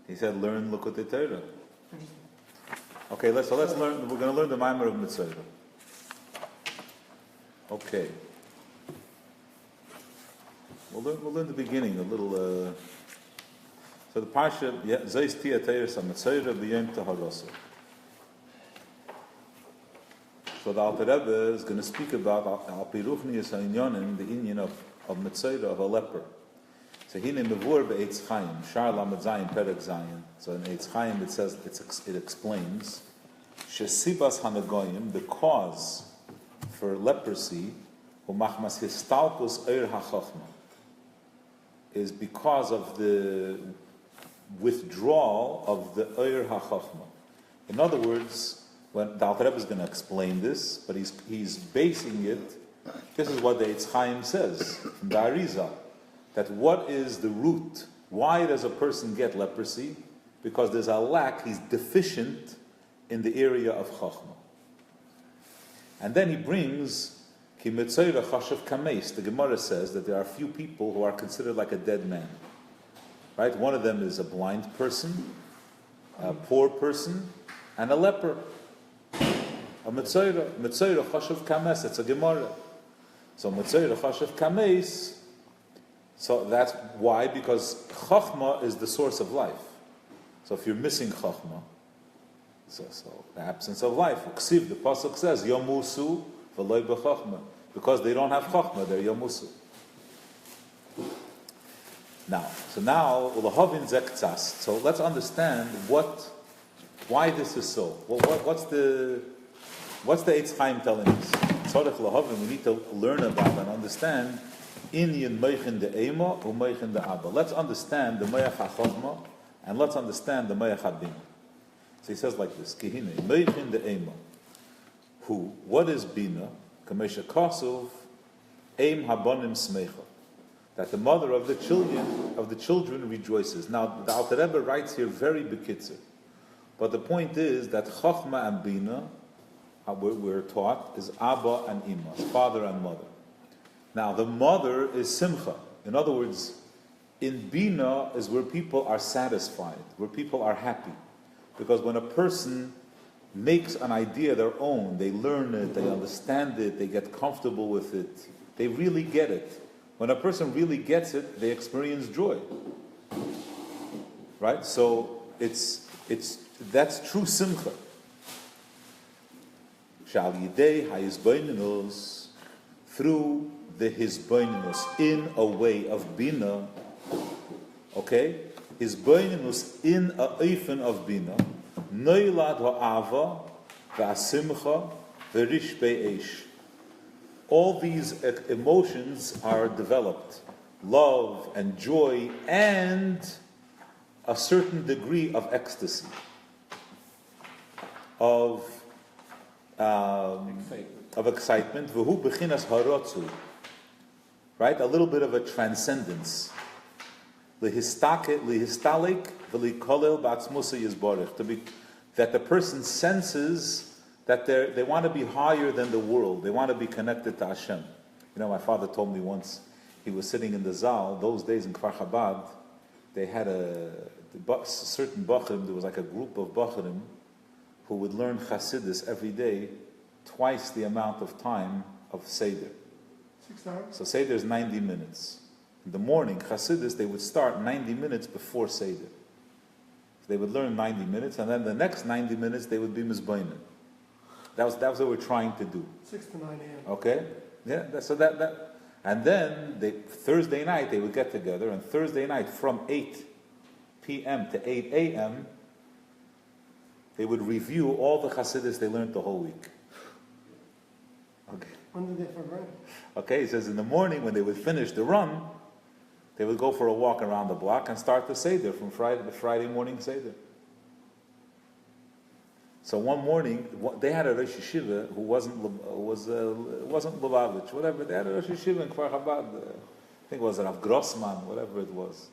He said, learn Lekutei Torah. Okay, let's learn. We're going to learn the Maimer of Metzorah. Okay. We'll learn the beginning, a little. So the Parsha, Zeis Tihye Teres HaMetzorah B'Yom Taharoso. So the Alter Rebbe is going to speak about Al Piruchnius HaInyonim, the Inyan of Metzorah, of a leper. So Hine Mevur Be'etz Chaim, Shar Lamed Zayin Perek Zayin. So in Eitz Chaim it says, it explains, Shesibas HaNagoyim, the cause for leprosy, Umachmas Histalkus Eir HaChochma, is because of the withdrawal of the Eir HaChochma. In other words, when the Alter Rebbe is going to explain this, but he's basing it, this is what the Eitz Chaim says, from the Arizal, that what is the root? Why does a person get leprosy? Because there's a lack, he's deficient in the area of Chachma. And then he brings, Ki Metzorah Chashav Kameis, the Gemara says that there are few people who are considered like a dead man. Right? One of them is a blind person, a poor person, and a leper. A Metzorah Chashav Kameis, it's a Gemara. So Metzorah Chashav Kameis, so that's why, because Chachma is the source of life. So if you're missing Chachma, so the absence of life. Uksiv, the Pasuk says, Yomusu v'loy b'Chachma. Because they don't have Chachma, they're Yomusu. Now, Ulahovin Zektsas. So let's understand why this is so. What's the Eitz Chaim telling us? Tzorech Lahovin, we need to learn about and understand Inyan Meichin de Ema or Meichin de Abba. Let's understand the Meich HaChochma and let's understand the Meich HaBina. So he says like this: Kihine Meichin de Ema. Who? What is Bina? Kamesha Kosov Eim Habonim Smecha. That the mother of the children rejoices. Now the Alter Rebbe writes here very bekitzer, but the point is that Chachma and Bina, we're taught, is Abba and Ima, father and mother. Now, the mother is Simcha. In other words, in Bina is where people are satisfied, where people are happy. Because when a person makes an idea their own, they learn it, they understand it, they get comfortable with it, they really get it. When a person really gets it, they experience joy. Right? So, that's true Simcha. Shal Yidei HaYizbeinus, through the Hisbeinus, in a way of Bina, okay? Hisbeinus in a oifen of Bina, Noilad ha'ava v'asimcha v'rish be'esh. All these emotions are developed. Love and joy and a certain degree of ecstasy. Of excitement. V'hu b'chinas harotzu. Right? A little bit of a transcendence. Lihistalik v'likolel ba'atzmusa yizborech. That the person senses that they want to be higher than the world. They want to be connected to Hashem. You know, my father told me once, he was sitting in the Zal, those days in Kfar Chabad, they had a certain Bachrim, there was like a group of Bachrim who would learn Chassidus every day, twice the amount of time of Seder. 6 hours? So Seder is 90 minutes. In the morning, Chassidus, they would start 90 minutes before Seder. They would learn 90 minutes, and then the next 90 minutes, they would be Mizbainin. That was what we're trying to do. 6 to 9 a.m. Okay? Yeah, and then Thursday night, they would get together, and Thursday night, from 8 p.m. to 8 a.m., they would review all the Chassidus they learned the whole week. Okay. When did they forget? Okay, he says in the morning when they would finish the run, they would go for a walk around the block and start the Seder from the Friday morning Seder. So one morning, they had a Rosh Yeshiva who wasn't Lubavitch, whatever. They had a Rosh Yeshiva in Kfar Chabad. I think it was Rav Grossman, whatever it was.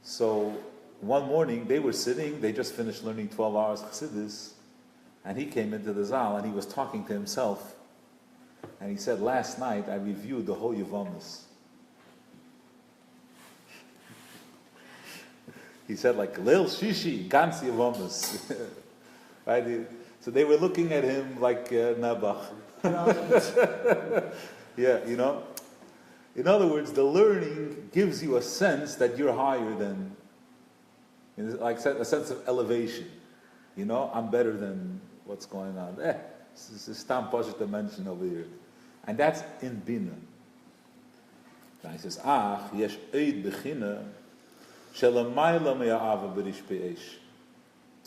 So one morning, they were sitting, they just finished learning 12 hours Chassidus, and he came into the Zal and he was talking to himself. And he said, last night I reviewed the whole Yevamis. he said like Leil Shishi Gansi Avomus, right? So they were looking at him like Nabach. Yeah, you know. In other words, the learning gives you a sense that you're higher than, like a sense of elevation. You know, I'm better than what's going on. This is Stam Pashat dimension over here. And that's in Bina. Now he says, yesh eid bechina shelamayla me'a'ava b'rish pe'esh.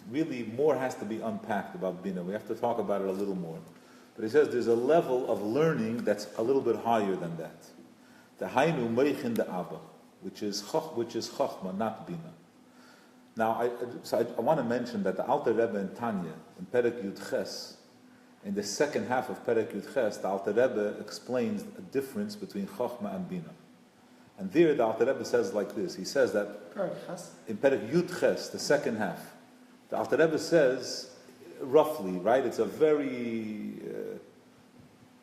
Really, more has to be unpacked about Bina. We have to talk about it a little more. But he says there's a level of learning that's a little bit higher than that. The Hainu Meichin the Abba, which is Chochma, not Bina. Now, I want to mention that the Alter Rebbe in Tanya, in Perek Yud Ches, in the second half of Perek Yud Ches, the Alter Rebbe explains a difference between Chochma and Bina. And there, the Alter Rebbe says like this. He says that in Perek Yud Ches, the second half, the Alter Rebbe says, roughly, right? It's a very,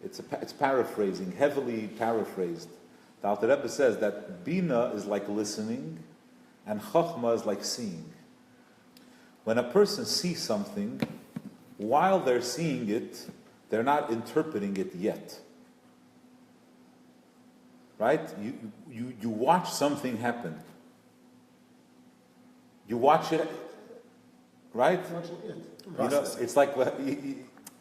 it's paraphrasing, heavily paraphrased. The Alter Rebbe says that Bina is like listening, and Chochma is like seeing. When a person sees something, while they're seeing it, they're not interpreting it yet. Right? You watch something happen. You watch it, right? You know, it's like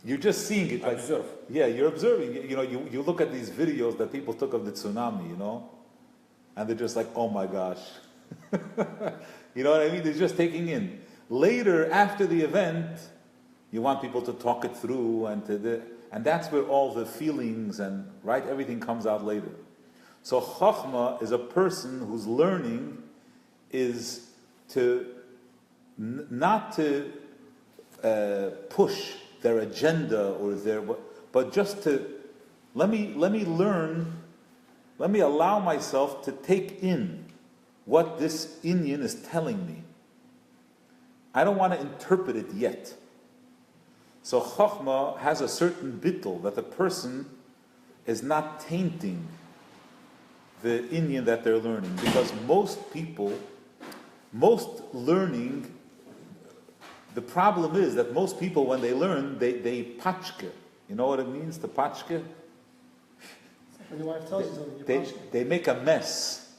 you're just seeing it. Like, observe. Yeah, you're observing. You know, you look at these videos that people took of the tsunami, you know, and they're just like, oh my gosh. You know what I mean? They're just taking in. Later, after the event, you want people to talk it through, and that's where all the feelings and, right, everything comes out later. So Chachma is a person whose learning is to not to push their agenda or but just to let me learn, let me allow myself to take in what this Inyan is telling me. I don't want to interpret it yet. So Chochmah has a certain bittul that the person is not tainting the Inyan that they're learning, because most learning, the problem is that most people, when they learn, they pachke. You know what it means to pachke? When your wife tells you something, you They make a mess.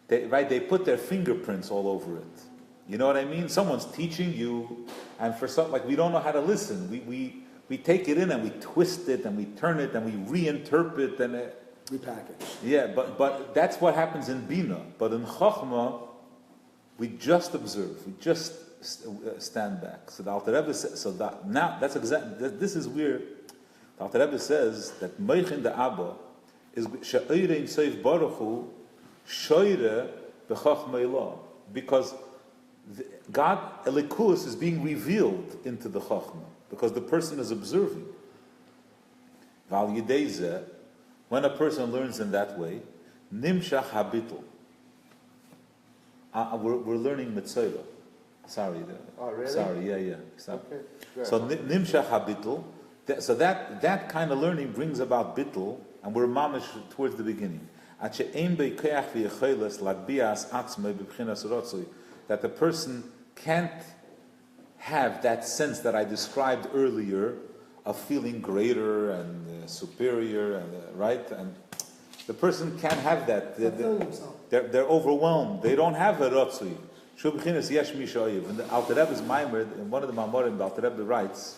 They put their fingerprints all over it. You know what I mean? Someone's teaching you, and for some, like, we don't know how to listen. We take it in and we twist it and we turn it and we reinterpret and repackage. Yeah, but that's what happens in Bina. But in Chochmah, we just observe. We just stand back. So the Alter Rebbe says, so that now that's exactly, this is where the Alter Rebbe says that Meichin the Abba is she'oirein seif baruch hu shoire b'chochmah ilah, because God Elikus is being revealed into the Chochmah because the person is observing. Val yidei zeh, when a person learns in that way, nimshach habitul. We're learning Metzorah. Sorry. Oh, really? Sorry, yeah. Sorry. Okay. So nimshach habitul. So that kind of learning brings about bittul, and we're mamish towards the beginning. That the person can't have that sense that I described earlier of feeling greater and superior, and right? And the person can't have that. They're overwhelmed. They don't have a ratzui. In the Alter Rebbe's Maimer, in one of the Mamorim, the Alter Rebbe writes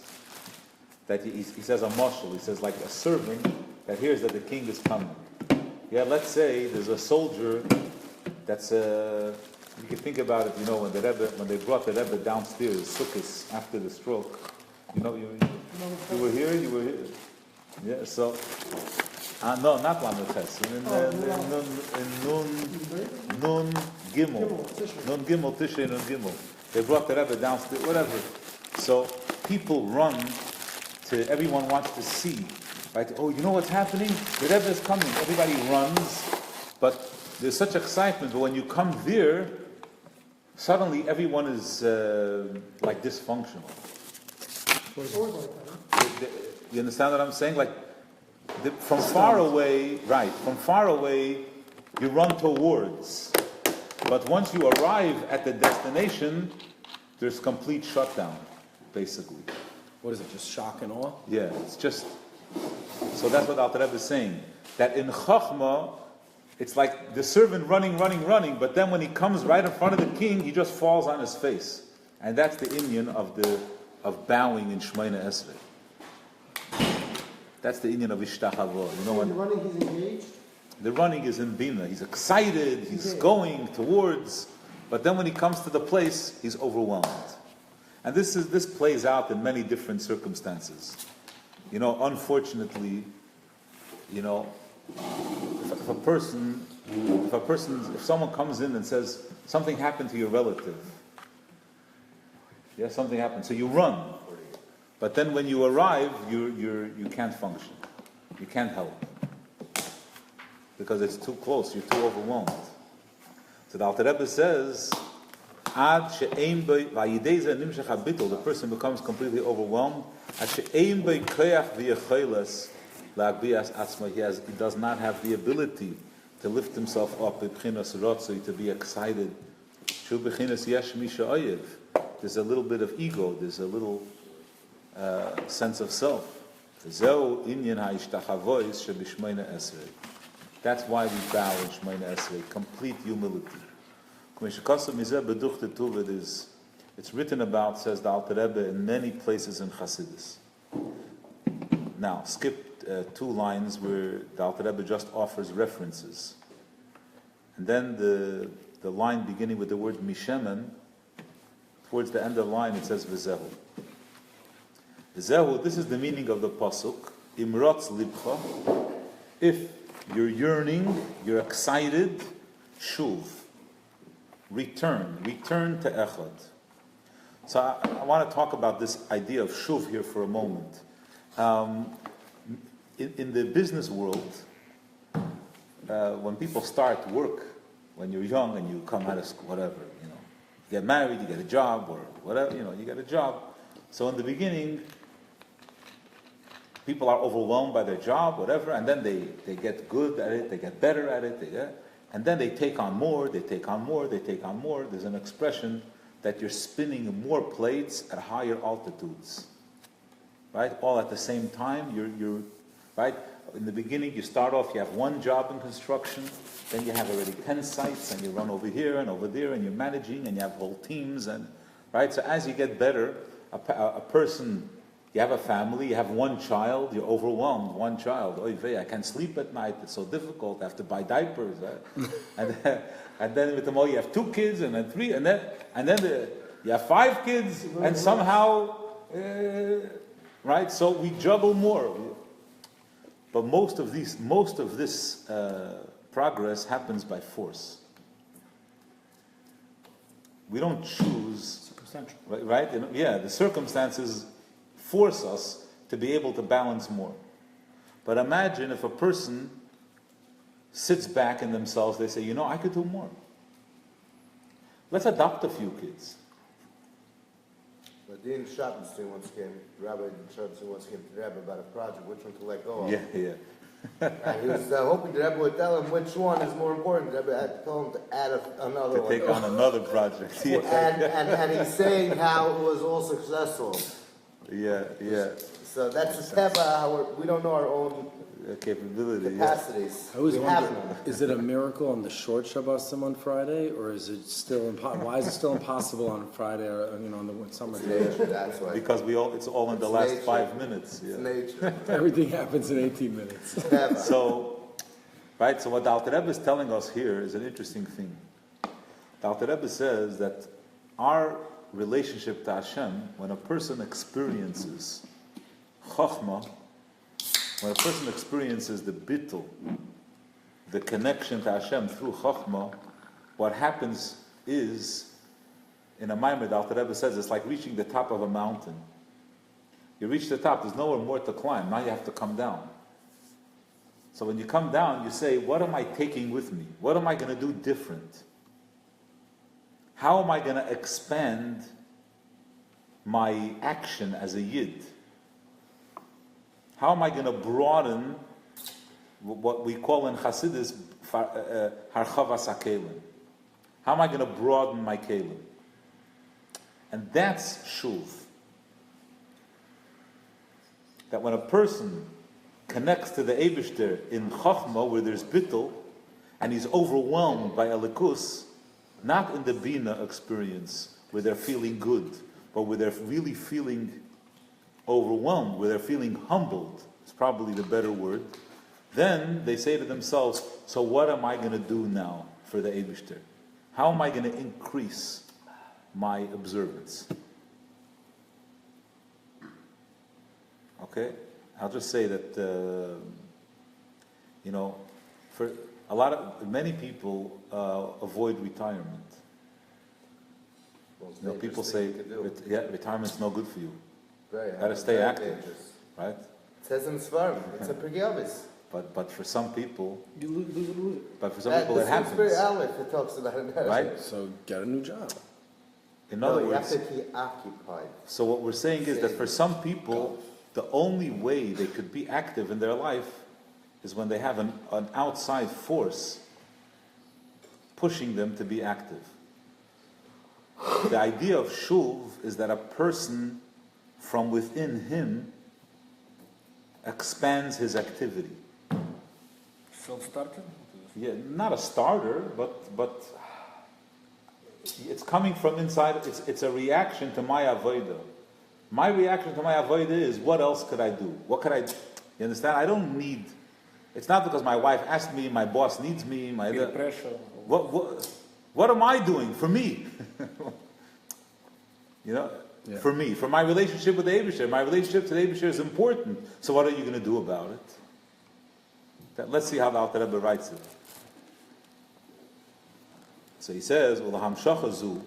that he says a mashal. He says like a servant that hears that the king is coming. Yeah, let's say there's a soldier that's you can think about it. You know, when they brought the Rebbe downstairs, Sukkot, after the stroke. You know, you were here. Yeah. So, no, not Lameches. In Nun Gimel Tishrei. They brought the Rebbe downstairs. Whatever. So people run to. Everyone wants to see. Right? Oh, you know what's happening? The Rebbe is coming. Everybody runs, but there's such excitement. But when you come there, suddenly everyone is like dysfunctional. You understand what I'm saying? Like from far away, you run towards. But once you arrive at the destination, there's complete shutdown, basically. What is it, just shock and awe? Yeah, it's just... So that's what Alter Rebbe is saying. That in Chachma, it's like the servant running, but then when he comes right in front of the king, he just falls on his face. And that's the inyan of bowing in Shemona Esrei. That's the inyan of Ishtachavo. You know So in the running, he's engaged? the running is in Bina. He's excited, he's going towards, but then when he comes to the place, he's overwhelmed. And this plays out in many different circumstances. You know, unfortunately, you know, if someone comes in and says, something happened to your relative. Yeah, something happened. So you run. But then when you arrive, you can't function. You can't help. Because it's too close, you're too overwhelmed. So the Alter Rebbe says, the person becomes completely overwhelmed. He does not have the ability to lift himself up, to be excited. There's a little bit of ego, there's a little sense of self. That's why we bow in Shemona Esrei, complete humility. It's written about, says the Alter Rebbe, in many places in Chassidus. Now, skip 2 lines where the Alter Rebbe just offers references. And then the line beginning with the word Mishemen, towards the end of the line it says V'zehu. V'zehu, this is the meaning of the pasuk. Imrotz libcha. If you're yearning, you're excited, shuv. Return to echad. So I want to talk about this idea of shuv here for a moment. In the business world, when people start work, when you're young and you come out of school, whatever, you know, you get married, you get a job, or whatever, you know, you get a job. So in the beginning, people are overwhelmed by their job, whatever, and then they get good at it, they get better at it, and then they take on more. There's an expression that you're spinning more plates at higher altitudes, right? All at the same time. You're right. In the beginning, you start off, you have one job in construction, then you have already 10 sites, and you run over here and over there, and you're managing, and you have whole teams, and right. So as you get better, a person. You have a family, you have one child, you're overwhelmed, one child. Oy vey, I can't sleep at night, it's so difficult, I have to buy diapers. And then with them all, you have 2 kids, and then 3, and then you have 5 kids, and somehow, right? So we juggle more. But most of this progress happens by force. We don't choose, right? Yeah, the circumstances force us to be able to balance more. But imagine if a person sits back in themselves, they say, you know, I could do more. Let's adopt a few kids. But Dean Schottenstein once came, Rabbi Schottenstein once came to the Rebbe about a project, which one to let go of. Yeah. And he was hoping the Rebbe would tell him which one is more important. The Rebbe had to tell him to add another one. To take on another project. Yeah. And he's saying how it was all successful. Yeah. So that's the teva, how we don't know our own capability. capacities. I was We have wondering, none. is it a miracle on the short Shabbosim on Friday, or is it still why is it still impossible on Friday, or on the summer It's day? nature, that's why. Because it's all in the It's last nature. 5 minutes. It's Yeah. nature. Everything happens in 18 minutes. Teva. So what the Alter Rebbe is telling us here is an interesting thing. The Alter Rebbe says that our relationship to Hashem, when a person experiences Chachma, when a person experiences the bittul, the connection to Hashem through Chachma, what happens is, in a Maimed, Alter Rebbe says, it's like reaching the top of a mountain. You reach the top, there's nowhere more to climb, now you have to come down. So when you come down, you say, what am I taking with me? What am I going to do different? How am I going to expand my action as a Yid? How am I going to broaden what we call in Chassidus Harchavas HaKelim? How am I going to broaden my kelim? And that's shuv. That when a person connects to the Eibishter in Chochmah, where there's bittul, and he's overwhelmed by elikus, not in the Bina experience, where they're feeling good, but where they're really feeling overwhelmed, where they're feeling humbled, it's probably the better word, then they say to themselves, so what am I going to do now for the Eibishter? How am I going to increase my observance? Okay? I'll just say that, for many people avoid retirement. People say, retirement's no good for you. Right. Got to stay active, right? It says in Svarim, it's a pregiavis. But for some people, You lose it. but for some people it happens, Spirit Aleph, it talks about it. right? So get a new job. In other you have words, to be occupied. so what we're saying is that for some people, the only way they could be active in their life is when they have an outside force pushing them to be active. The idea of shuv is that a person from within him expands his activity. Self-starter? Yeah, not a starter, but it's coming from inside. It's a reaction to my avodah. My reaction to my avodah is, what else could I do? What could I do? You understand? I don't need. It's not because my wife asked me, my boss needs me, Peer pressure. What am I doing for me? For me, for my relationship with the Eibusher. My relationship to the Eibusher is important. So what are you going to do about it? Let's see how the Alter Rebbe writes it. So he says, "Well, the hamshacha zu,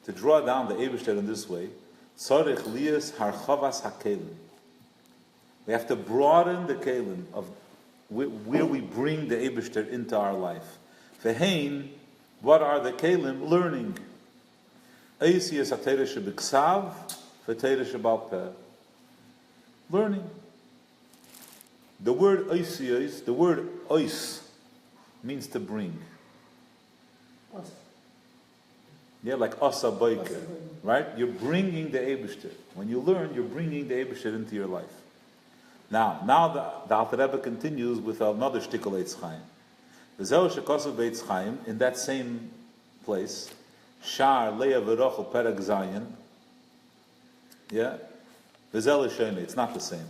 to draw down the Eibusher in this way, tzarich liyas harchavas hakelim. We have to broaden the kelim of where we bring the Eibusher into our life. Vehein, what are the kelim? Learning. Eisiyas hatera shebiksav, v'tera shebal peh. Learning. The word oisiyas, the word ois, means to bring. Yeah, like asa boiker, right? You're bringing the Eibusher. When you learn, you're bringing the Eibusher into your life. Now the Alter Rebbe continues with another shtickle Eitz Chaim. V'zeu shekosav b'Eitz Chaim, in that same place, Shar Leah V'Rochel Perek Zayin. Yeah, v'zel l'shene. It's not the same.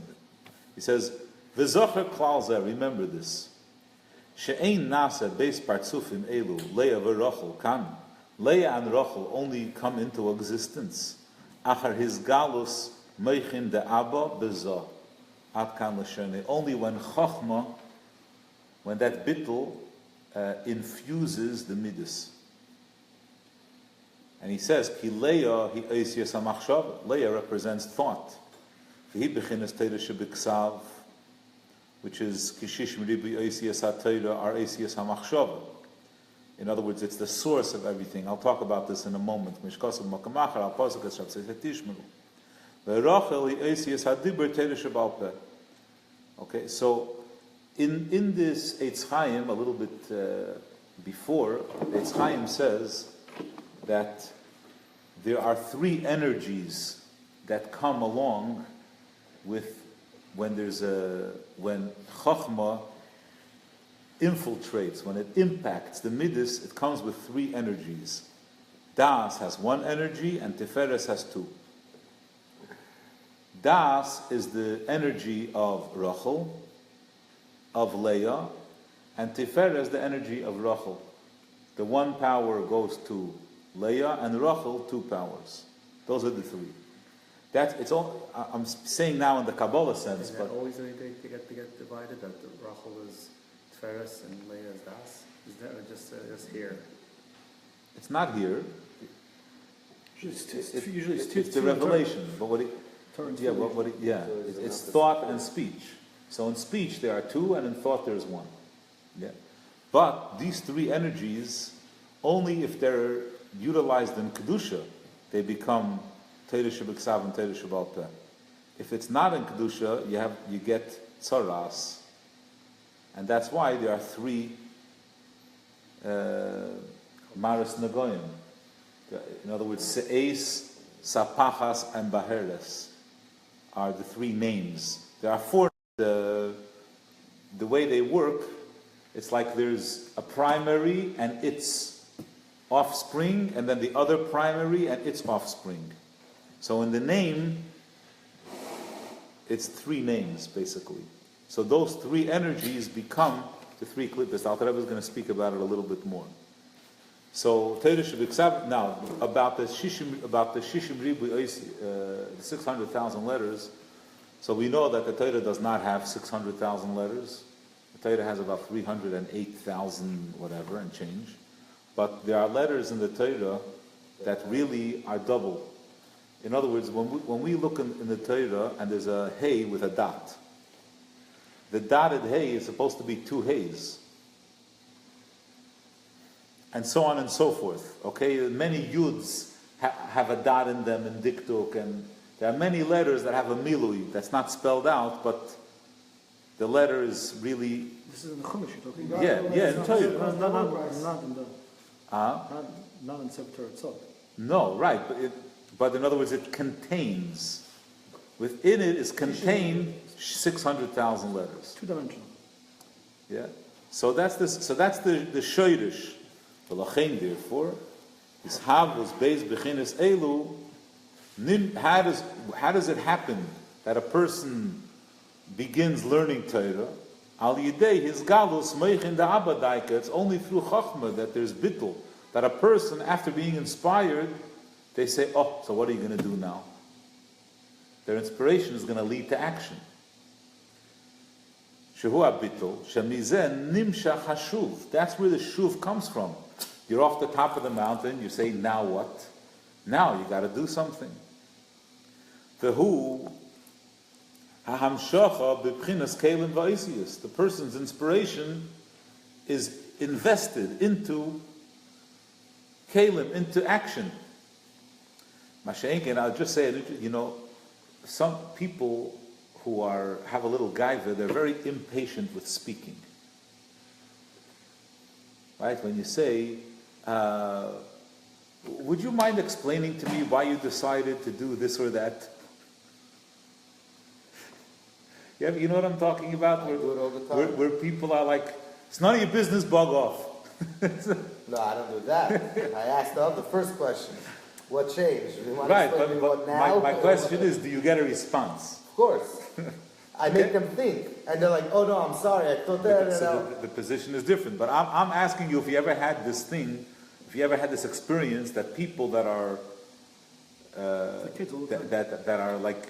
He says, "V'zocher klal zeh." Remember this. She'ein nasa beis partzufim elu Leah V'Rochel kan. Leah and Rochel only come into existence. Achar his galus meichin de Abba bezoh ad kan l'shene. Only when Chochmah, when that bittul infuses the midas. And he says, Ki Leah hi eisiyas hamachshava. Leah represents thought. V'hi bechinas teira shebiksav, which is kishish meribi eisiyas ha-teira ar eisiyas hamachshava. In other words, it's the source of everything. I'll talk about this in a moment. Mishkosav makamachar al pasakas shabsei hetishmelu. Ve'rochel hi eisiyas ha-dibur teira shebal peh. Okay, so in this Eitz Chaim, a little bit before, Eitz Chaim says that there are three energies that come along with when Chochmah infiltrates, when it impacts the Midas, it comes with three energies. Das has one energy and Tiferes has two. Das is the energy of Rachel, of Leah, and Tiferes the energy of Rachel. The one power goes to Leah and Rachel, two powers. Those are the three. It's all. I'm saying now in the Kabbalah sense, but always they get divided. That the Rachel is Tferes and Leah is Das. Is that just here? it's not here. Usually It's the revelation. But it's thought and speech. So in speech there are two, and in thought there is one. Yeah. But these three energies, only if they're utilized in Kedusha, they become Teira Shebiksav and Teira Shebal Peh. If it's not in Kedusha, you get Tzaras. And that's why there are three Maris Nagoyim. In other words, Se'es, Sapachas, and Baherles are the three names. There are four. The way they work, it's like there's a primary and its offspring, and then the other primary and its offspring. So in the name, it's three names, basically. So those three energies become the three klippas. Alter Rebbe is going to speak about it a little bit more. So Torah should be now about the Shishim Ribu, the 600,000 letters. So we know that the Torah does not have 600,000 letters. The Torah has about 308,000 whatever and change. But there are letters in the Torah that really are double. In other words, when we look in the Torah and there's a hey with a dot, the dotted hey is supposed to be two heys. And so on and so forth. Okay, many yuds have a dot in them in diktuk, and there are many letters that have a milui that's not spelled out, but the letter is really. This is in the Chumash you're talking about? Yeah, in Torah. Not in Sefer Torah itself. No, right, but in other words, it contains. Within it is contained 600,000 letters. Two-dimensional. Yeah, so that's this. So that's the shoydish. Therefore, is havus beis bechinas elu. How does it happen that a person begins learning Torah? Al yidei his galus meichin da abadaika. It's only through chachma that there's bittul. That a person, after being inspired, they say, "Oh, so what are you going to do now?" Their inspiration is going to lead to action. Shehu abittul shemizen nimshach hashuv. That's where the shuv comes from. You're off the top of the mountain. You say, "Now what?" Now you got to do something. The person's inspiration is invested into kelim, into action. And I'll just say, some people who have a little gaiva, they're very impatient with speaking. Right? When you say, would you mind explaining to me why you decided to do this or that? You know what I'm talking about? I do it all the time. Where people are like, it's none of your business, bug off. No, I don't do that. I asked the first question. What changed? You want to Right, explain me what now? my question is, do you get a response? Of course. I make them think. And they're like, oh no, I'm sorry, I thought that. So the position is different. But I'm asking you if you ever had this thing, if you ever had this experience that people that are that are like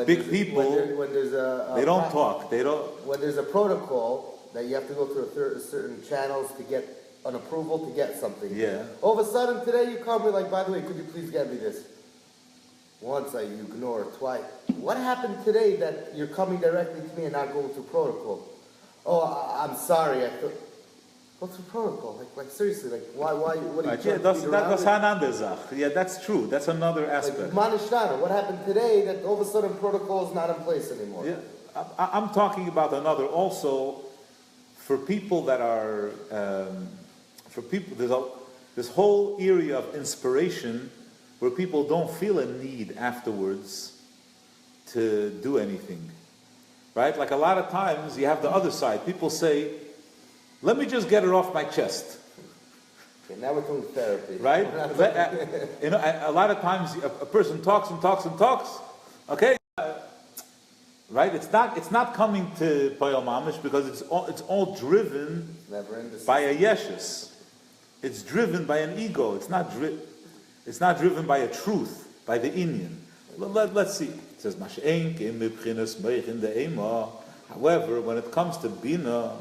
big people, when there's they don't talk. They don't. When there's a protocol that you have to go through certain channels to get an approval to get something. Yeah. All of a sudden today you call me like, by the way, could you please get me this? Once I ignore, twice. What happened today that you're coming directly to me and not going through protocol? Oh, I'm sorry. I thought, go through protocol. Like seriously, like why? What are you trying to figure out? Yeah, that's true. That's another aspect. Like, Manishtana, what happened today that all of a sudden protocol is not in place anymore? Yeah, I'm talking about another also. For people that are, there's this whole area of inspiration where people don't feel a need afterwards to do anything, right? Like a lot of times you have the other side. People say, let me just get it off my chest. Okay, now we're doing therapy. Right? A lot of times a person talks and talks and talks, okay? Right? It's not coming to Poyal Mamish because it's all driven by a yeshus. It's driven by an ego. It's not driven by a truth, by the inyan. Let's see. It says however, when it comes to bina,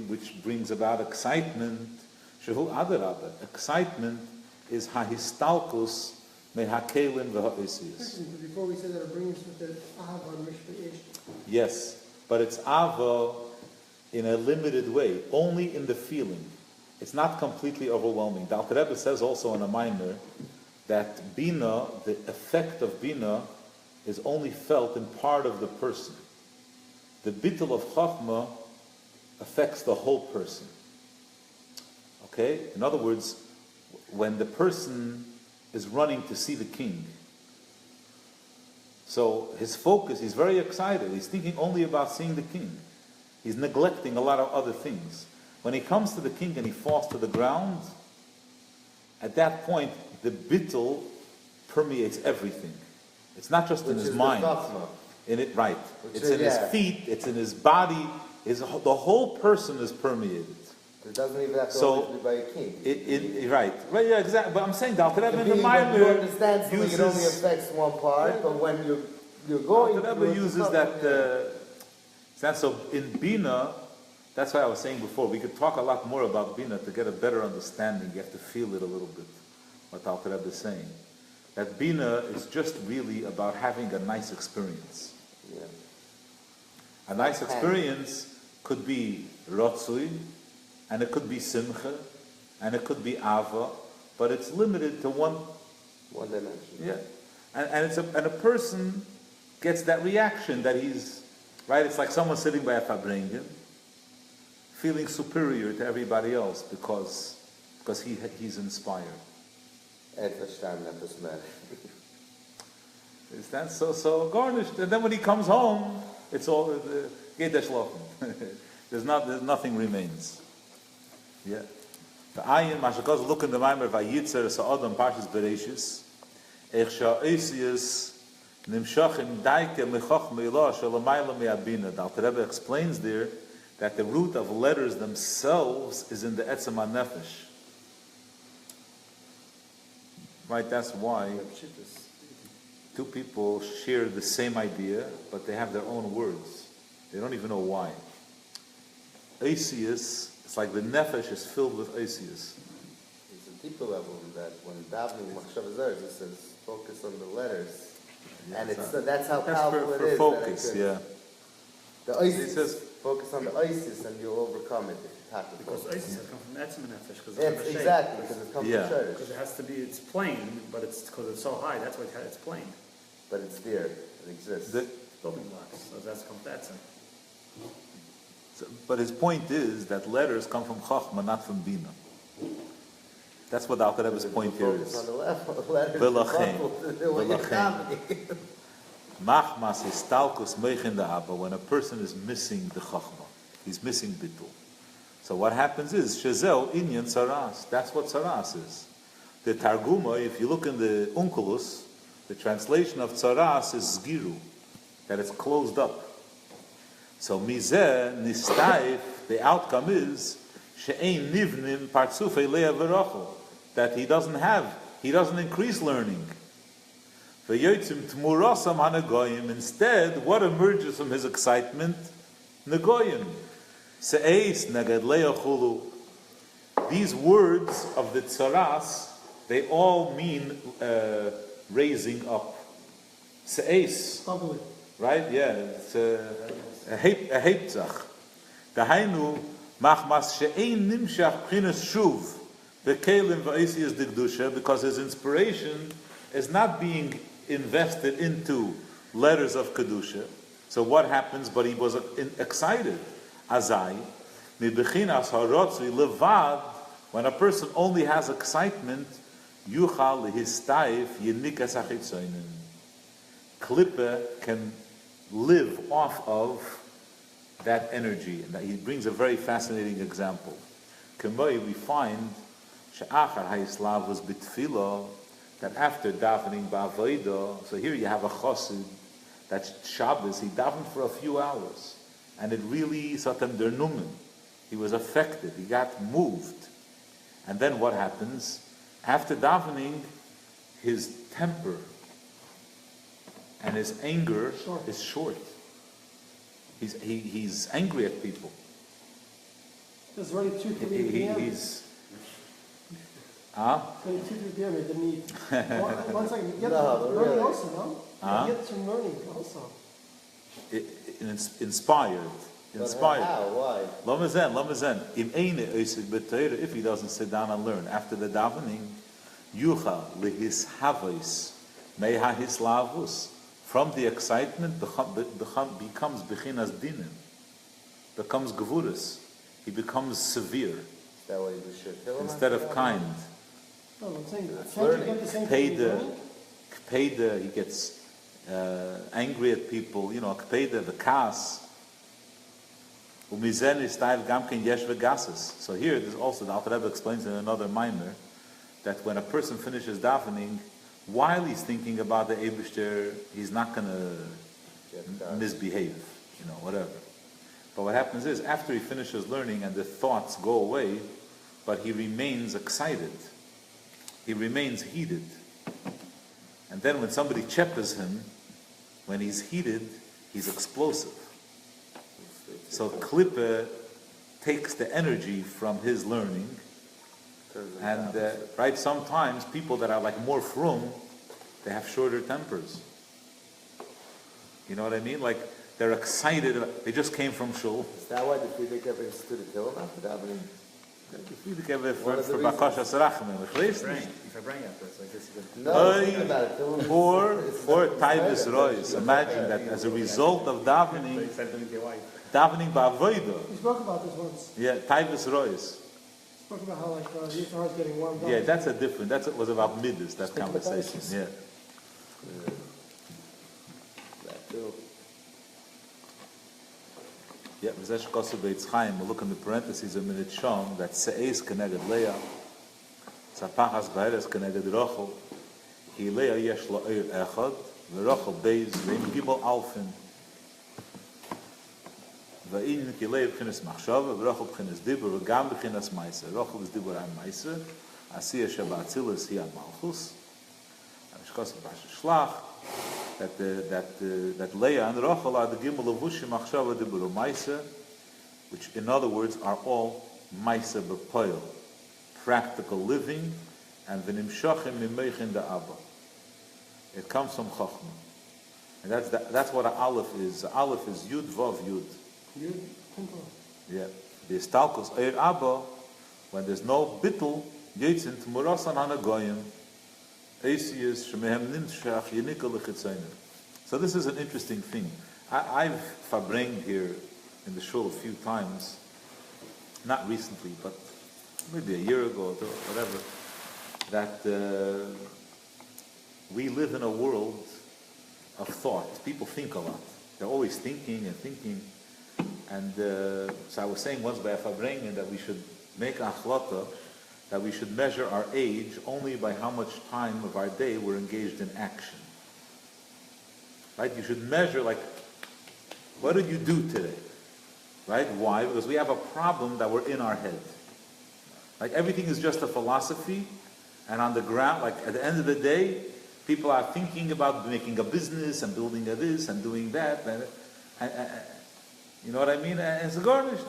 which brings about excitement, excitement is hahistalkus. Before we say that, it brings with it Ahava and Mishpah. Yes, but it's Ava in a limited way, only in the feeling. It's not completely overwhelming. The Alter Rebbe says also in a minor that Bina, the effect of Bina, is only felt in part of the person. The bittul of Chachma affects the whole person. Okay? In other words, when the person is running to see the king, so his focus, he's very excited. He's thinking only about seeing the king. He's neglecting a lot of other things. When he comes to the king and he falls to the ground, at that point, the bittul permeates everything. It's not just in his mind. In it, right. It's in his feet, it's in his body. The whole person is permeated. It doesn't even have to always be by a king. Right, yeah, exactly. But I'm saying the Alter Rebbe in the Maimer you understand something, it only affects one part, but when you're going the Alter Rebbe uses that. So in Bina, that's why I was saying before, we could talk a lot more about Bina to get a better understanding. You have to feel it a little bit, what Alter Rebbe is saying. That Bina is just really about having a nice experience. Yeah. A nice experience could be Rotzui, and it could be Simcha, and it could be Ava, but it's limited to one dimension. Yeah. And a person gets that reaction that he's, right? It's like someone sitting by a Fabrengen, feeling superior to everybody else because he's inspired. Is that so garnished? And then when he comes home, it's all the there's nothing remains. Yeah. The ayin mashakos look in the Maimer vayitzer sa'adam Parshas Bereishis echsha eisius nimshachim daike mechach meila shalamayla me'abina. The Alter Rebbe explains there that the root of letters themselves is in the etzem nefesh. Right, that's why two people share the same idea, but they have their own words. They don't even know why. Eisius, it's like the nefesh is filled with Eisius. It's a deeper level in that when davening Machshav Zers, it says focus on the letters. And that's how powerful it is. Focus, yeah. The Isis says focus on the Isis and you'll overcome it if you tackle it. Because Isis comes from Etzem Nefesh. Exactly, because it comes from Sherish. Because it has to be, it's plain, but it's because it's so high, that's why it's plain. But it's there, it exists. Building blocks, so that's come from Etzem. But his point is that letters come from Chachma, not from Bina. That's what the Alter Rebbe's point here is. On the letters. Machmas is talkus meichin the Abba, when a person is missing the Chachma. He's missing Bittul. So what happens is, Shezel inyan Saras. That's what Saras is. The Targuma, if you look in the Unculus, the translation of Saras is Zgiru, that it's closed up. So Mizeh, Nistaif, the outcome is, She'ein nivnim partzufei le'ah v'rachel, that he doesn't increase learning. V'yotzim tmurosam hanagoyim, instead, what emerges from his excitement? Nagoyim. Se'eis nagad le'ah chulu. These words of the tzaras, they all mean raising up. Se'eis. Right? Yeah. It's a heipzach. Dahainu machmas she'ein nimshach p'chinas shuv v'kelim v'eisiyas digdusha, because his inspiration is not being invested into letters of kedusha. So what happens? But he was excited. Azai mibechinas harotzui levad. When a person only has excitement, yuchal lehistaif yenikas achitzoinen. Klippe can live off of that energy. And he brings a very fascinating example. Kemoi, we find she'achar ha'islav was bitfilo, that after davening ba'avodah, so here you have a chosid, that Shabbos, he davened for a few hours, and it really satam der numen. He was affected, he got moved. And then what happens? After davening, his temper and his anger is short. He's angry at people. It's already 2:30 p.m. He's... It's only 2:30 p.m. It didn't eat. One second. You get some learning also, no? You get some learning also. Inspired. How? Why? Lamazen. If he doesn't sit down and learn after the davening, yucha lehis havos meha hislavus. From the excitement becomes bechinas dinim, becomes gevurus. He becomes severe. That way you should kill him. instead of kind. No, I'm saying, That's can't you learning. get the same thing? Kpeda, he gets angry at people, you know, kpeda, the kas. Umizen is ta'iv gamken yesh vegases. So here, there's also, the Alter Rebbe explains in another mimer, that when a person finishes davening, while he's thinking about the Eibishter, he's not going to misbehave, you know, whatever. But what happens is, after he finishes learning and the thoughts go away, but he remains excited, he remains heated. And then when somebody cheppers him, when he's heated, he's explosive. So klippe takes the energy from his learning. And right, sometimes people that are like more frum, they have shorter tempers. You know what I mean? Like they're excited. They just came from shul. Is that why the Friedrich ever instituted kill him after davening? For Parshas Rachman, If I bring afterwards, like this, you could. No, think about it. Kill him. or Taivas Rois. Imagine that as a result of davening ba'avodah. We spoke about this once. Yeah, Taivas Rois. We spoke about how like your heart's getting warmed up. Yeah, that's a different. That was about midas. That Speak about conversation. Isis. Yeah. That too. Yeah, V'zesh Kosu Beitz Chaim, we'll look in the parentheses a minute shown that Se'ez Keneged Leah, Tzapachas B'Heres Keneged Rochel, Ki Leah Yesh Lo Eir Echad, V'Rochel Beis, V'im Gimel Alfin, V'in Ki Leah B'chinas Machshava, V'Rochel B'chinas Dibur, V'gam B'chinas Maisa, Rochel is Dibur Am Maisa, Asiyah Sheba Atzilis Hi Am Malchus, V'zesh Kosu B'Asher Shlach, that Leah and Rachel are the Gimel Levushim Achshava Diburu Maisa, which in other words are all Maisa B'Poil, practical living, and V'nimshachim Mimeichin Da'Abba. It comes from Chachma. And that's what an Aleph is. The Aleph is Yud Vav Yud. You simple. Yeah. The Istalkos Eir Abba, when there's no bittul, Yitzin Tmurasan Hanagoyim, so this is an interesting thing. I've fabringed here in the shul a few times, not recently, but maybe a year ago or whatever, that we live in a world of thought. People think a lot. They're always thinking and thinking. And so I was saying once by a fabringing that we should make a achlata, that we should measure our age only by how much time of our day we're engaged in action. Right? You should measure, like, what did you do today? Right? Why? Because we have a problem that we're in our head. Like, everything is just a philosophy, and on the ground, like, at the end of the day, people are thinking about making a business and building a this and doing that. And you know what I mean? And it's garnished,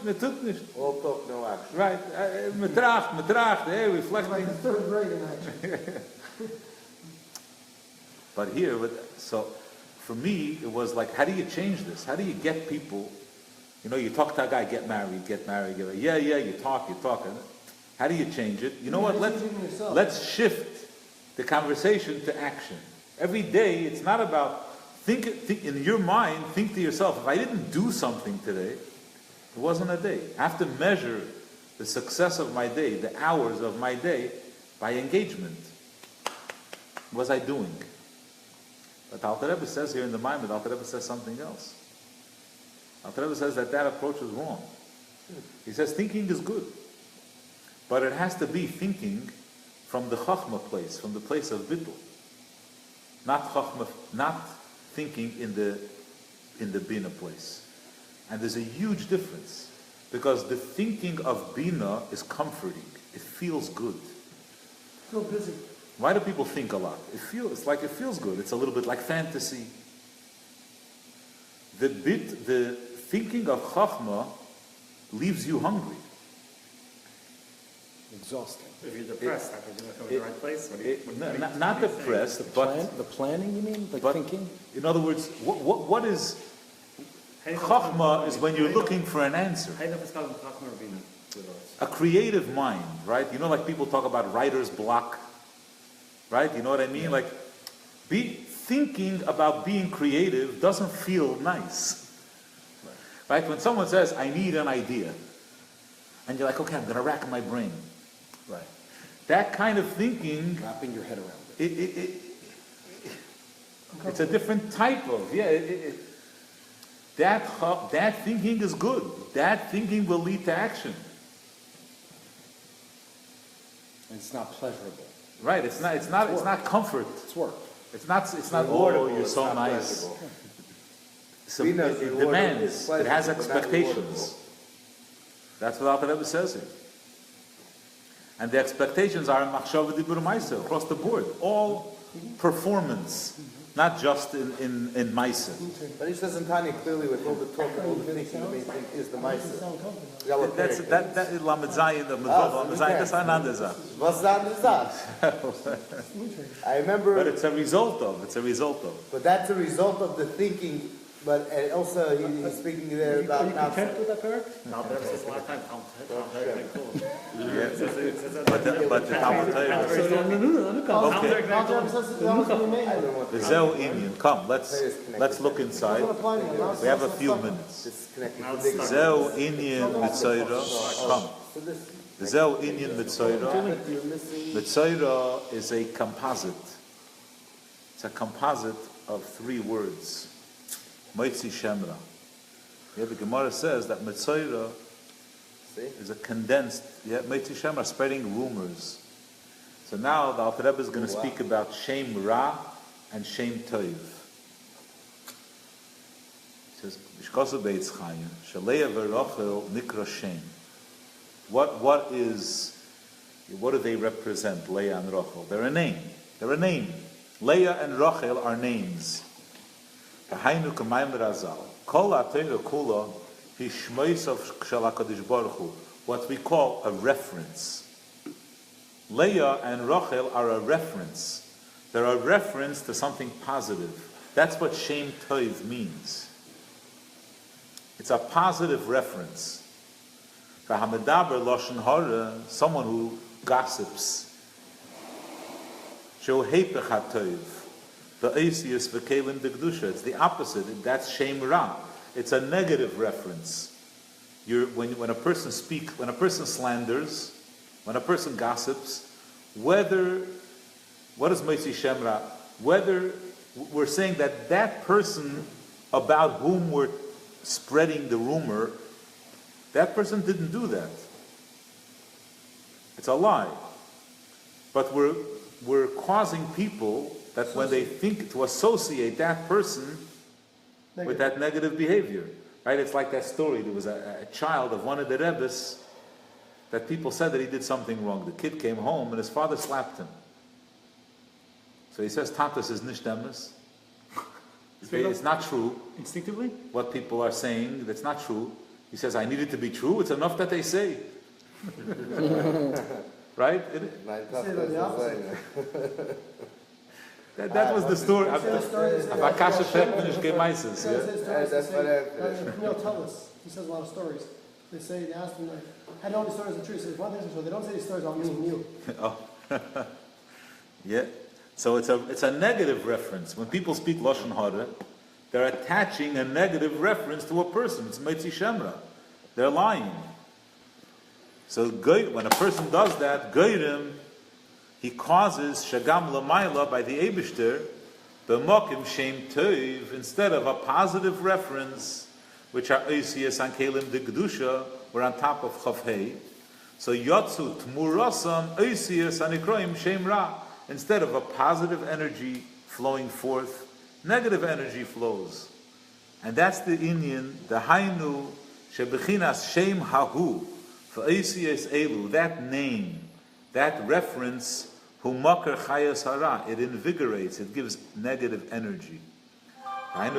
All talk, no action. right. Metracht, reflecting. Like the third grade in action. But here, so for me, it was like, how do you change this? How do you get people? You know, you talk to a guy, get married. Yeah, you talk. And how do you change it? You know what? Let's shift the conversation to action. Every day, it's not about think in your mind. Think to yourself: if I didn't do something today, it wasn't a day. I have to measure the success of my day, the hours of my day, by engagement. What was I doing? But Alter Rebbe says here in the Maimon, Alter Rebbe says something else. Alter Rebbe says that approach is wrong. He says thinking is good, but it has to be thinking from the Chachma place, from the place of Bittul. Not Chachma, not thinking in the Bina place. And there's a huge difference, because the thinking of Bina is comforting. It feels good. Feel busy. Why do people think a lot? It feels good. It's a little bit like fantasy. The thinking of Chachma leaves you hungry. Exhausting. If you're depressed, that means you're not coming to the right place. Not depressed, but The planning, you mean? Like but thinking? in other words, what is Chachma is when you're looking for an answer. A creative mind, right? You know, like people talk about writer's block, right? You know what I mean? Like, thinking about being creative doesn't feel nice, right? When someone says, I need an idea, and you're like, okay, I'm going to rack my brain. Right. That kind of thinking, Wrapping your head around it. it's a different type of, that thinking is good. That thinking will lead to action. And it's not pleasurable. Right, it's not comfort. It's work. It's not oh, you're It's so not nice. pleasurable. So Bina it is demands, it's pleasure, it has but not expectations. That's what Alter Rebbe says here. And the expectations are in Machshava Dibur Maisa, across the board. All performance, not just in Maisa. But he says in Tanya clearly with all the talk and all the thinking, the main thing is the Maisa. That's Lamed Zayin, the Lamed Zayin, that's another Zah. What's that? I remember. But it's a result of. But that's a result of the thinking. But and also he's speaking there about now. Content with that parak? No, but that's a lot of time. But the Talmud Torah. The Zeu Inyan. Come, let's look inside. We have a few minutes. Zeu Inyan Metzorah. Come. The Zeu Inyan Metzorah. Metzorah is a composite. It's a composite of 3 words. Moitzi Shemra. Yeah, the Gemara says that Metzorah is a condensed, Moitzi Shemra, spreading rumors. So now the Alter Rebbe is going to speak about Shem Ra and Shem Tov. He says, Bishkosu Beitz Chayim, Shaleya v'Rochel Nikra Shem. What do they represent, Leah and Rochel? They're a name. Leah and Rochel are names. What we call a reference. Leah and Rachel are a reference. They're a reference to something positive. That's what Shem Tov means. It's a positive reference. Someone who gossips. It's the opposite. That's Shem Ra. It's a negative reference. When a person speaks, when a person slanders, when a person gossips, what is Moitzi Shem Ra? Whether we're saying that person about whom we're spreading the rumor, that person didn't do that. It's a lie. But we're causing people that when they think to associate that person with that negative behavior, right? It's like that story. There was a child of one of the Rebbes that people said that he did something wrong. The kid came home and his father slapped him. So he says, Tatas is nicht emes. It's not true. Instinctively? What people are saying, that's not true. He says, I need it to be true. It's enough that they say. Right? That was the story. Avakasha Fetmanish Gemaises. Tell us. He says a lot of stories. They asked him, how do all these stories are true? He says, one thing is true. They don't say these stories about me and you. Oh. Yeah. So it's a negative reference. When people speak Lashon Hara, they're attaching a negative reference to a person. It's Meitzi Shemra. They're lying. So when a person does that, Goyrim, he causes Shagam Lamaila by the Eibishter, B'mokim Shem Tov, instead of a positive reference, which are Oisias and Kelim de Gedusha, we're on top of Chavhei. So Yotzu Tmurasam Oisias and Ikroim Shem Ra. Instead of a positive energy flowing forth, negative energy flows. And that's the Inyan, the Hainu, Shebechinas Shem Hahu, for Oisias Elu, that name, that reference, Humakar Chayas Hara, it invigorates, it gives negative energy. That's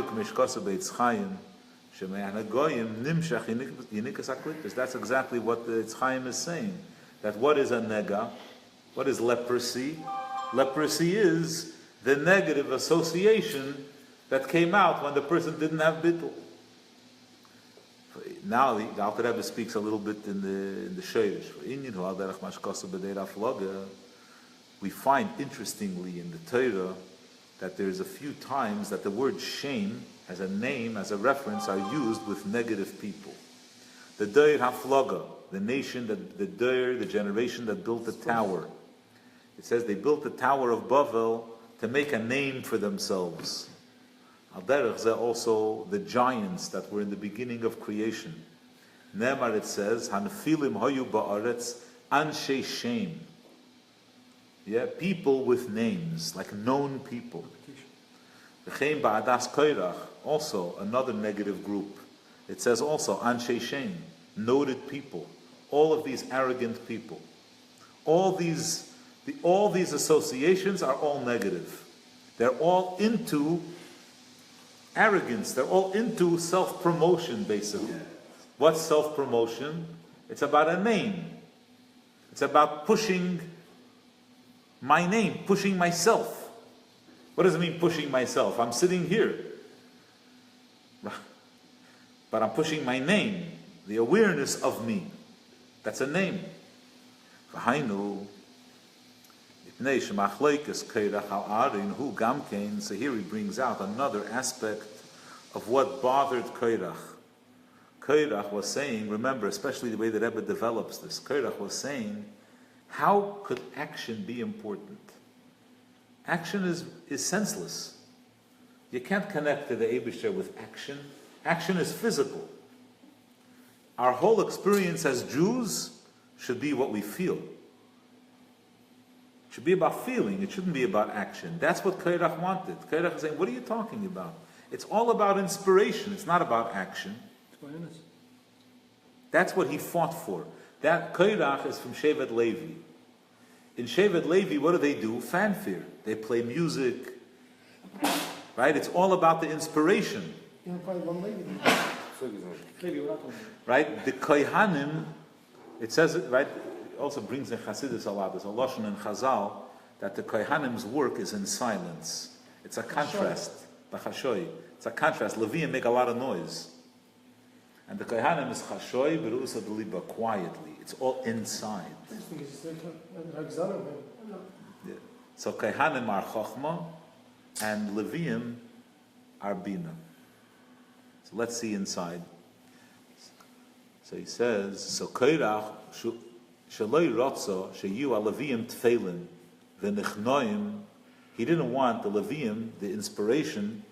exactly what the Eitz Chaim is saying. That what is a nega? What is leprosy? Leprosy is the negative association that came out when the person didn't have bittul. Now the Alter Rebbe speaks a little bit in the Sheirish. We find interestingly in the Torah that there's a few times that the word shame as a name, as a reference, are used with negative people. The Doir HaFlaga, the nation, the generation that built the tower. It says they built the Tower of Bavel to make a name for themselves. Al derech zeh also the giants that were in the beginning of creation. Nemar, it says, Hanfilim hoyu ba'aretz anshe shem. Yeah, people with names, like known people. V'chein ba'adas koirach, also another negative group. It says also anshe shem, noted people. All of these arrogant people. All these associations are all negative. They're all into arrogance. They're all into self-promotion, basically. What's self-promotion? It's about a name. It's about pushing my name, pushing myself. What does it mean, pushing myself? I'm sitting here. But I'm pushing my name, the awareness of me. That's a name. So here he brings out another aspect of what bothered Koirach. Koirach was saying, remember, especially the way the Rebbe develops this, Koirach was saying, how could action be important? Action is senseless. You can't connect to the Eibusher with action. Action is physical. Our whole experience as Jews should be what we feel. It should be about feeling. It shouldn't be about action. That's what Koirach wanted. Koirach is saying, what are you talking about? It's all about inspiration. It's not about action. That's what he fought for. That Koirach is from Shevet Levi. In Shevet Levi, what do? Fanfare. They play music. Right? It's all about the inspiration. Right? The Kohanim, it says it, right? It also brings in Chassidus a lot. There's a Lashon in Chazal that the Kohanim's work is in silence. It's a contrast. B'chashoy. It's a contrast. Leviim make a lot of noise. And the Kohanim is chashoy v'ru'usa d'liba, quietly. It's all inside. Yeah. So Kohanim are chochma, and Leviim are bina. So let's see inside. So he says, so Koirach shaloi rotzo sheyu Leviim tfeilin v'nichnoim. He didn't want the Leviim, the inspiration,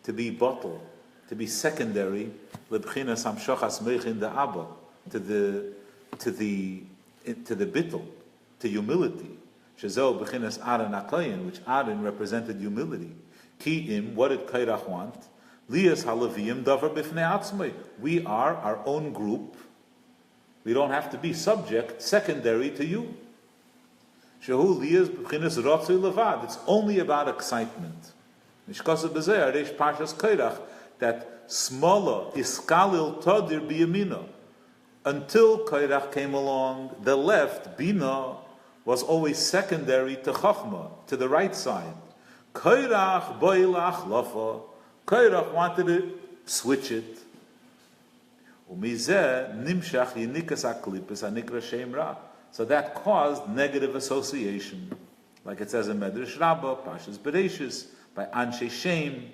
to be bottle, to be secondary, lebchinas hamshachas meichin the abba, to the bittul, to humility. Shezeh b'chinas Aaron Akayin, which Aaron represented humility. Ki'im, what did Koirach want? Lias halaviyim davar b'fnei atzmei. We are our own group. We don't have to be subject, secondary to you. Shehu lias b'chinas rotzui levad. It's only about excitement. Mishkasa b'zeh areish Parshas Koirach, that smola iskalil todir biyamina. Until Koirach came along, the left, bina, was always secondary to chachma, to the right side. Koirach boilach lafa. Koirach wanted to switch it. Umizeh nimshach yinikas aklipis anikra shem ra. So that caused negative association, like it says in Medrash Rabbah, Parshas Bereshis, by Anshe Shem,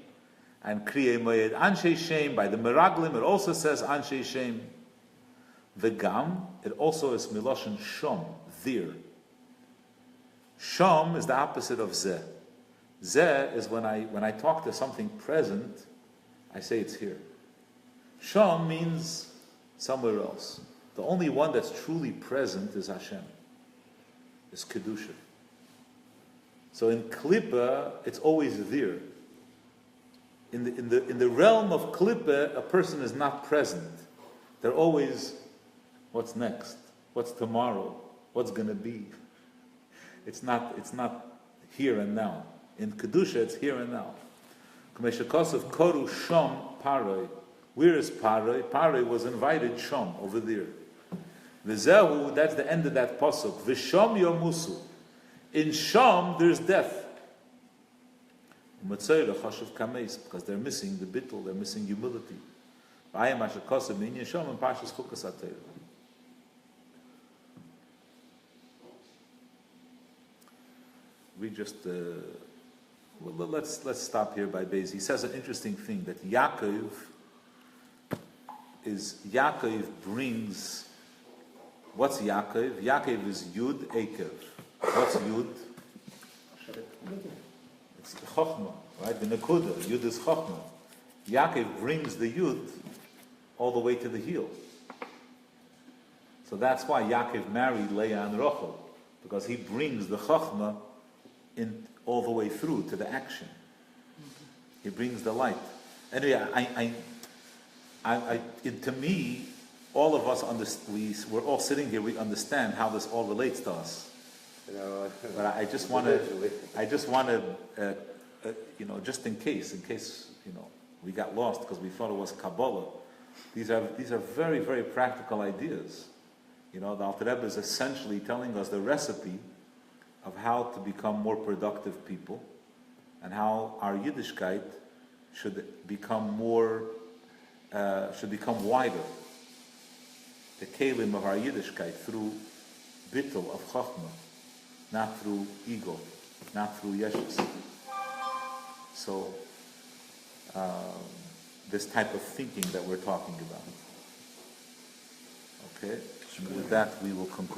and Kriyei Moed Anshe Shem, by the Meraglim, it also says Anshe Shem. V'gam, it also is Miloshen Shom, there. Shom is the opposite of Zeh. Zeh is when I talk to something present, I say it's here. Shom means somewhere else. The only one that's truly present is Hashem. Is Kedusha. So in Klippa, it's always there. In the realm of Klippa, a person is not present. They're always, what's next? What's tomorrow? What's going to be? It's not here and now. In Kedusha, it's here and now. Kameshakosov Koru Shom Paroi. Where is Paroi? Paroi was invited Shom, over there. V'zehu, that's the end of that pasuk. V'shom yomusu. In Shom, there's death. Metzorah chashuv kameis, because they're missing the bittul, they're missing humility. V'ayim ashakosov minyan Shom and Parshas Chukas HaTorah. We just let's stop here by Beis. He says an interesting thing that Yaakov brings What's Yaakov? Yaakov is Yud Ekev. What's Yud? It's Chochmah, right? The Nekuda. Yud is Chochmah. Yaakov brings the Yud all the way to the heel. So that's why Yaakov married Leah and Rachel, because he brings the Chochmah in all the way through to the action. He brings the light. Anyway, to me, all of us we're all sitting here. We understand how this all relates to us. You know, But I just want to, just in case, we got lost because we thought it was Kabbalah. These are very, very practical ideas. The Alter Rebbe is essentially telling us the recipe of how to become more productive people, and how our Yiddishkeit should become wider. The kelim of our Yiddishkeit through bittul of Chachma, not through ego, not through yeshus. So, this type of thinking that we're talking about. Okay? And with that, we will conclude.